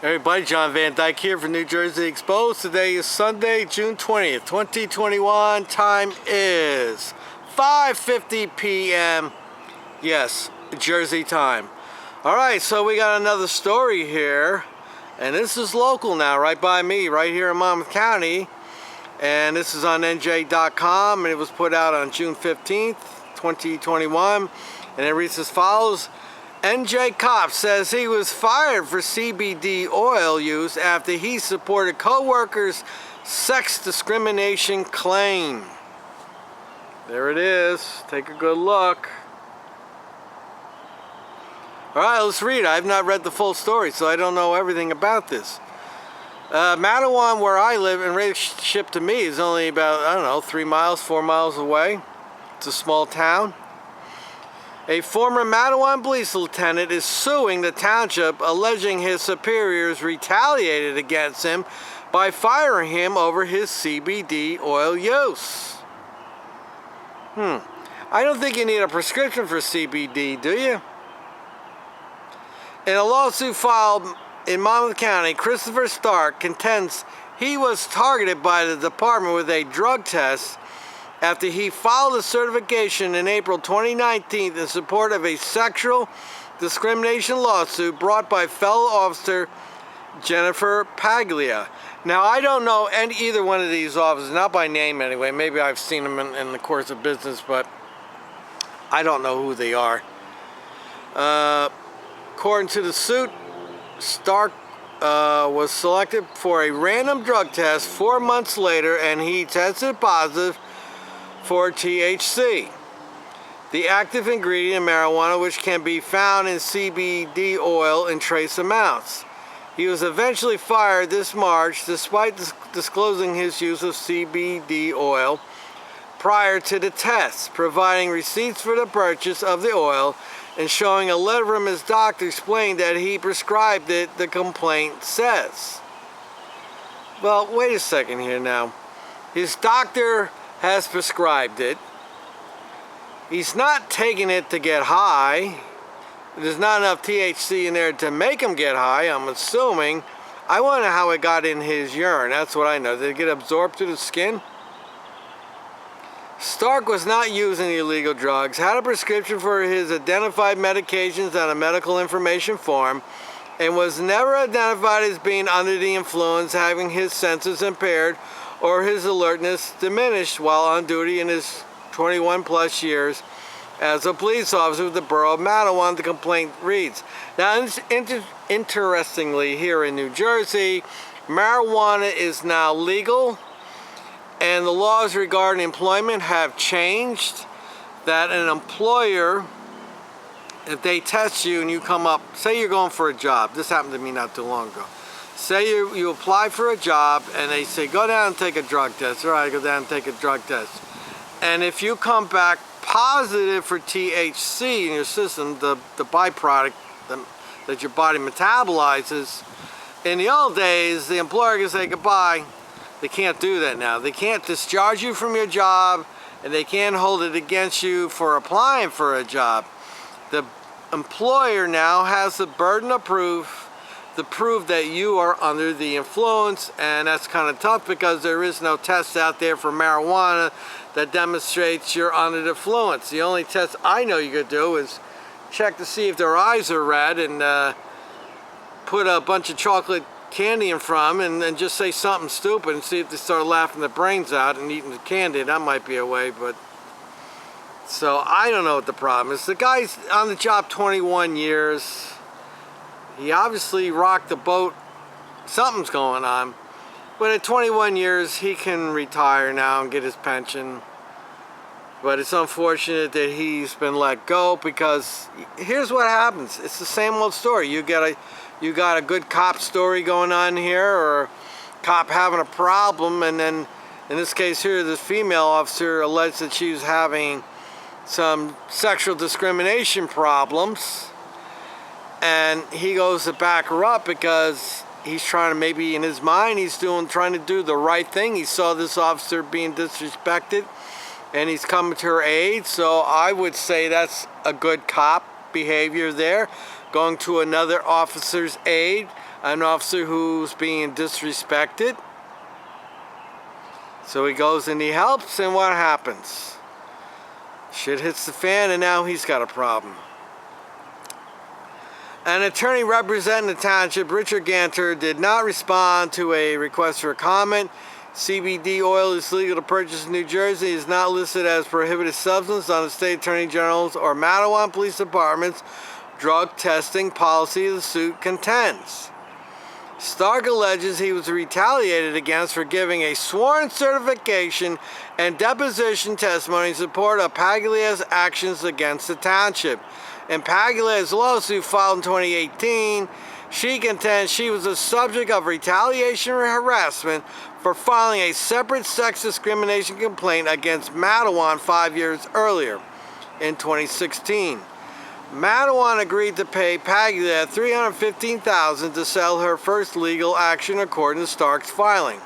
Everybody, John Van Dyke here for New Jersey Exposed. Today is Sunday, June 20th, 2021. Time is 5:50 p.m. Yes, Jersey time. All right, so we got another story here, and this is local now, right by me, right here in Monmouth County. And this is on NJ.com, and it was put out on June 15th, 2021. And it reads as follows. NJ cop says he was fired for CBD oil use after he supported co-worker's sex discrimination claim. There it is. Take a good look. All right, let's read. I've not read the full story, so I don't know everything about this. Matawan, where I live, in relationship to me, is only about, 3 miles, 4 miles away. It's a small town. A former Matawan police lieutenant is suing the township, alleging his superiors retaliated against him by firing him over his CBD oil use. I don't think you need a prescription for CBD, do you? In a lawsuit filed in Monmouth County, Christopher Stark contends he was targeted by the department with a drug test after he filed a certification in April 2019 in support of a sexual discrimination lawsuit brought by fellow officer Jennifer Paglia. Now, I don't know either one of these officers, not by name anyway. Maybe I've seen them in the course of business, but I don't know who they are. According to the suit, Stark was selected for a random drug test 4 months later, and he tested positive for THC, the active ingredient in marijuana, which can be found in CBD oil in trace amounts. He was eventually fired this March despite disclosing his use of CBD oil prior to the test, providing receipts for the purchase of the oil and showing a letter from his doctor explaining that he prescribed it, the complaint says. Well, wait a second here now. His doctor has prescribed it. He's not taking it to get high. There's not enough THC in there to make him get high, I'm assuming. I wonder how it got in his urine. That's what I know. Did it get absorbed through the skin? Stark was not using illegal drugs, had a prescription for his identified medications on a medical information form, and was never identified as being under the influence, having his senses impaired or his alertness diminished while on duty in his 21 plus years as a police officer with the borough of Matawan, the complaint reads. Now, interestingly, here in New Jersey, marijuana is now legal, and the laws regarding employment have changed, that an employer, if they test you and you come up, say you're going for a job, this happened to me not too long ago. Say you apply for a job and they say, go down and take a drug test. All right, go down and take a drug test. And if you come back positive for THC in your system, the byproduct that your body metabolizes, in the old days, the employer can say goodbye. They can't do that now. They can't discharge you from your job, and they can't hold it against you for applying for a job. The employer now has the burden of proof to prove that you are under the influence, and that's kind of tough because there is no test out there for marijuana that demonstrates you're under the influence. The only test I know you could do is check to see if their eyes are red and put a bunch of chocolate candy in front of them and just say something stupid and see if they start laughing their brains out and eating the candy. That might be a way, but so I don't know what the problem is. The guy's on the job 21 years. He obviously rocked the boat. Something's going on. But at 21 years, he can retire now and get his pension. But it's unfortunate that he's been let go, because here's what happens. It's the same old story. You got a good cop story going on here, or a cop having a problem, and then in this case here, this female officer alleged that she was having some sexual discrimination problems. And he goes to back her up because he's trying to, maybe in his mind, he's trying to do the right thing. He saw this officer being disrespected, and he's coming to her aid. So I would say that's a good cop behavior there. going to another officer's aid, an officer who's being disrespected. So he goes and he helps, and what happens? Shit hits the fan, and now he's got a problem. An attorney representing the township, Richard Ganter, did not respond to a request for comment. CBD oil is legal to purchase in New Jersey. It is not listed as prohibited substance on the state attorney general's or Matawan Police Department's drug testing policy. The suit contends. Stark alleges he was retaliated against for giving a sworn certification and deposition testimony in support of Paglia's actions against the township. In Paglia's lawsuit filed in 2018, she contends she was the subject of retaliation or harassment for filing a separate sex discrimination complaint against Matawan 5 years earlier, in 2016. Matawan agreed to pay Paglia $315,000 to settle her first legal action according to Stark's filing.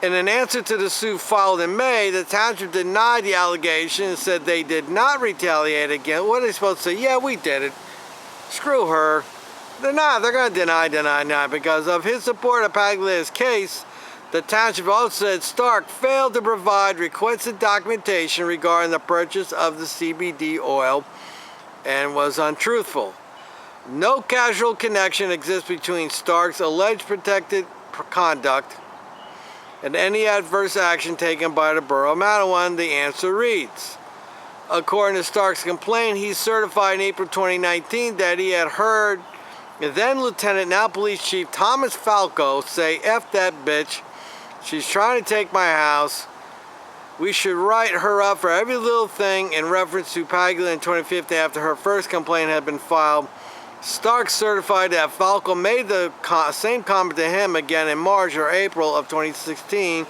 In an answer to the suit filed in May, the township denied the allegation and said they did not retaliate against. What are they supposed to say? Yeah, we did it. Screw her. They're not. They're going to deny because of his support of Paglia's case. The township also said Stark failed to provide requested documentation regarding the purchase of the CBD oil and was untruthful. No causal connection exists between Stark's alleged protected conduct and any adverse action taken by the borough of Matawan, the answer reads. According to Stark's complaint, he certified in April 2019 that he had heard then Lieutenant, now Police Chief Thomas Falco say, "F that bitch. She's trying to take my house. We should write her up for every little thing," in reference to Paglia in 2015 after her first complaint had been filed. Stark certified that Falco made the same comment to him again in March or April of 2016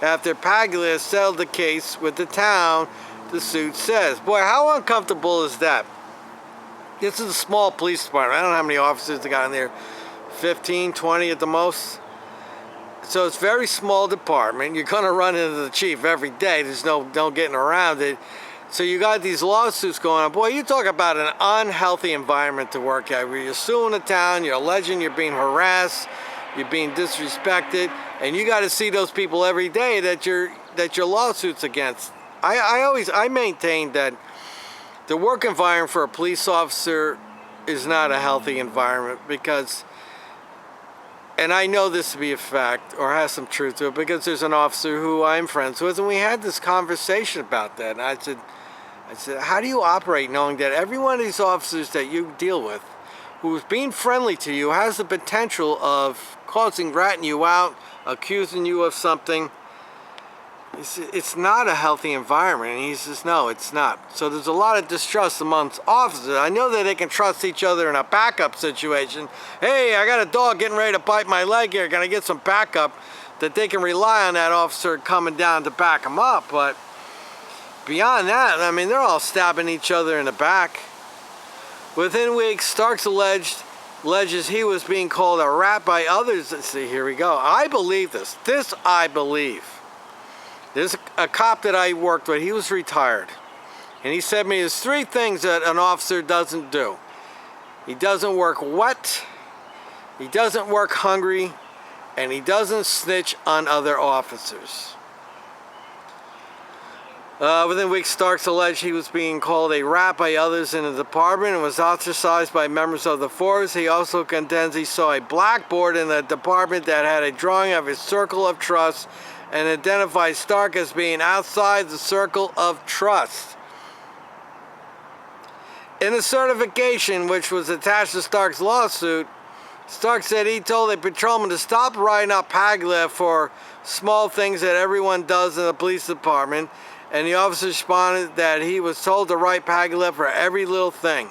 after Paglia settled the case with the town, the suit says. Boy, how uncomfortable is that? This is a small police department. I don't know how many officers they got in there. 15, 20 at the most. So it's a very small department. You're going to run into the chief every day. There's no getting around it. So you got these lawsuits going on. Boy, you talk about an unhealthy environment to work at, where you're suing the town, you're alleging you're being harassed, you're being disrespected, and you got to see those people every day that your lawsuits against. I maintain that the work environment for a police officer is not a healthy environment because, and I know this to be a fact or has some truth to it, because there's an officer who I'm friends with, and we had this conversation about that. And I said, how do you operate knowing that every one of these officers that you deal with, who's being friendly to you, has the potential of ratting you out, accusing you of something? It's not a healthy environment. And he says, no, it's not. So there's a lot of distrust amongst officers. I know that they can trust each other in a backup situation. Hey, I got a dog getting ready to bite my leg here. Can I get some backup? That they can rely on that officer coming down to back them up. But beyond that, I mean, they're all stabbing each other in the back. Within weeks, Starks alleges he was being called a rat by others. See, here we go. I believe this. This I believe. There's a cop that I worked with. He was retired. And he said to me, there's 3 things that an officer doesn't do. He doesn't work wet, he doesn't work hungry, and he doesn't snitch on other officers. Within weeks, Starks alleged he was being called a rat by others in the department and was ostracized by members of the force. He also contends he saw a blackboard in the department that had a drawing of his circle of trust and identified Stark as being outside the circle of trust. In the certification, which was attached to Stark's lawsuit, Stark said he told a patrolman to stop writing up Paglia for small things that everyone does in the police department, and the officer responded that he was told to write Paglia for every little thing.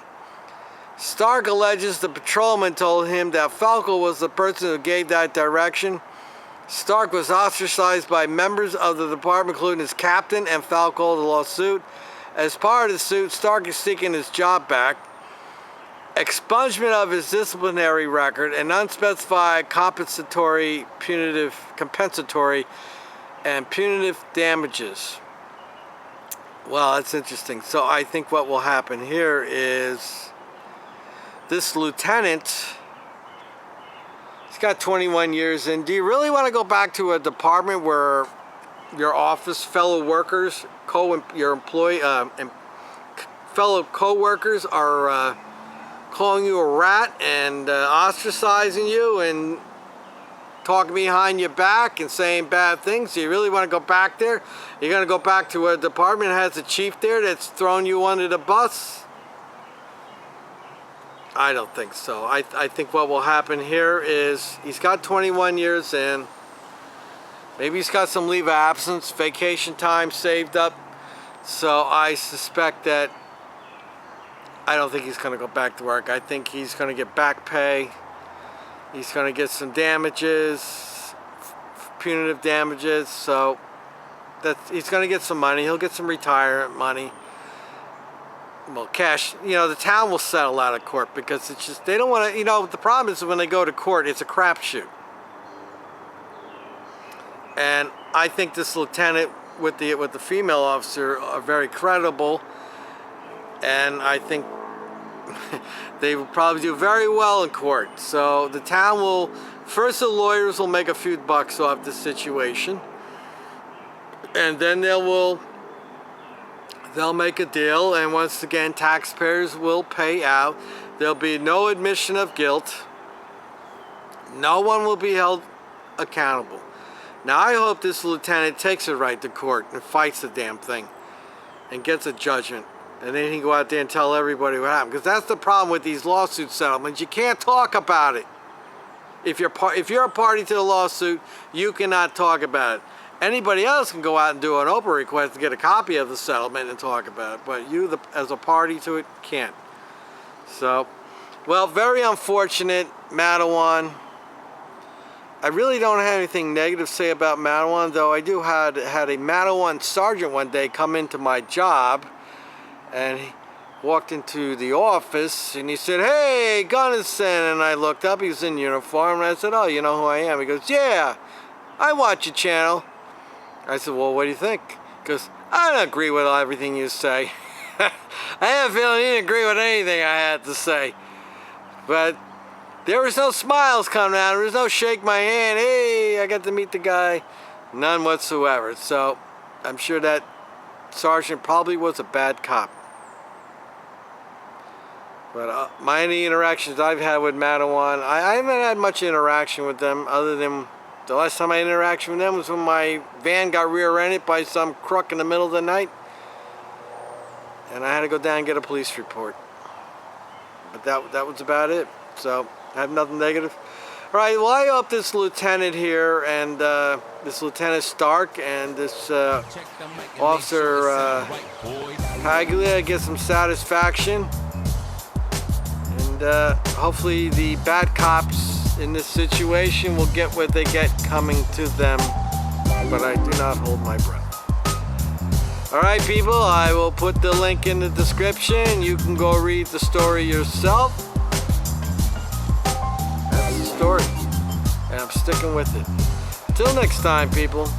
Stark alleges the patrolman told him that Falco was the person who gave that direction. Stark was ostracized by members of the department, including his captain and Falco, the lawsuit. As part of the suit, Stark is seeking his job back, expungement of his disciplinary record, and unspecified compensatory, and punitive damages. Well, that's interesting. So I think what will happen here is this lieutenant, he's got 21 years in. Do you really want to go back to a department where your office fellow workers, fellow co-workers are calling you a rat and ostracizing you and talking behind your back and saying bad things? Do you really want to go back there? You're going to go back to a department that has a chief there that's thrown you under the bus? I don't think so. I think what will happen here is he's got 21 years in. Maybe he's got some leave of absence, vacation time saved up. So I suspect that I don't think he's going to go back to work. I think he's going to get back pay. He's going to get some damages, punitive damages. So he's going to get some money. He'll get some retirement money. Well, cash, you know, the town will settle out of court because it's just, they don't want to, you know, the problem is when they go to court, it's a crapshoot. And I think this lieutenant with the female officer are very credible, and I think they will probably do very well in court. So the town will, first the lawyers will make a few bucks off the situation, and then they'll make a deal, and once again taxpayers will pay out. There'll be no admission of guilt. No one will be held accountable. Now I hope this lieutenant takes it right to court and fights the damn thing and gets a judgment, and then he can go out there and tell everybody what happened, because that's the problem with these lawsuit settlements. You can't talk about it. If you're a party to the lawsuit, you cannot talk about it. Anybody else can go out and do an Oprah request to get a copy of the settlement and talk about it, but you, as a party to it, can't. So, well, very unfortunate, Matawan. I really don't have anything negative to say about Matawan, though I do had a Matawan sergeant one day come into my job, and he walked into the office and he said, "Hey, Gunnison," and I looked up, he was in uniform, and I said, "Oh, you know who I am?" He goes, "Yeah, I watch your channel." I said, "Well, what do you think?" He goes, "I don't agree with everything you say." I have a feeling he didn't agree with anything I had to say. But there was no smiles coming out. There was no shake my hand. Hey, I got to meet the guy. None whatsoever. So I'm sure that sergeant probably was a bad cop. But any interactions I've had with Matawan, I haven't had much interaction with them other than the last time I had interaction with them was when my van got rear-ended by some crook in the middle of the night. And I had to go down and get a police report. But that was about it. So I have nothing negative. All right, well, I hope this lieutenant here and this Lieutenant Stark and this Officer Paglia get some satisfaction. And hopefully the bad cops in this situation will get what they get coming to them. But I do not hold my breath. All right, people, I will put the link in the description. You can go read the story yourself. That's the story, and I'm sticking with it. Till next time, people.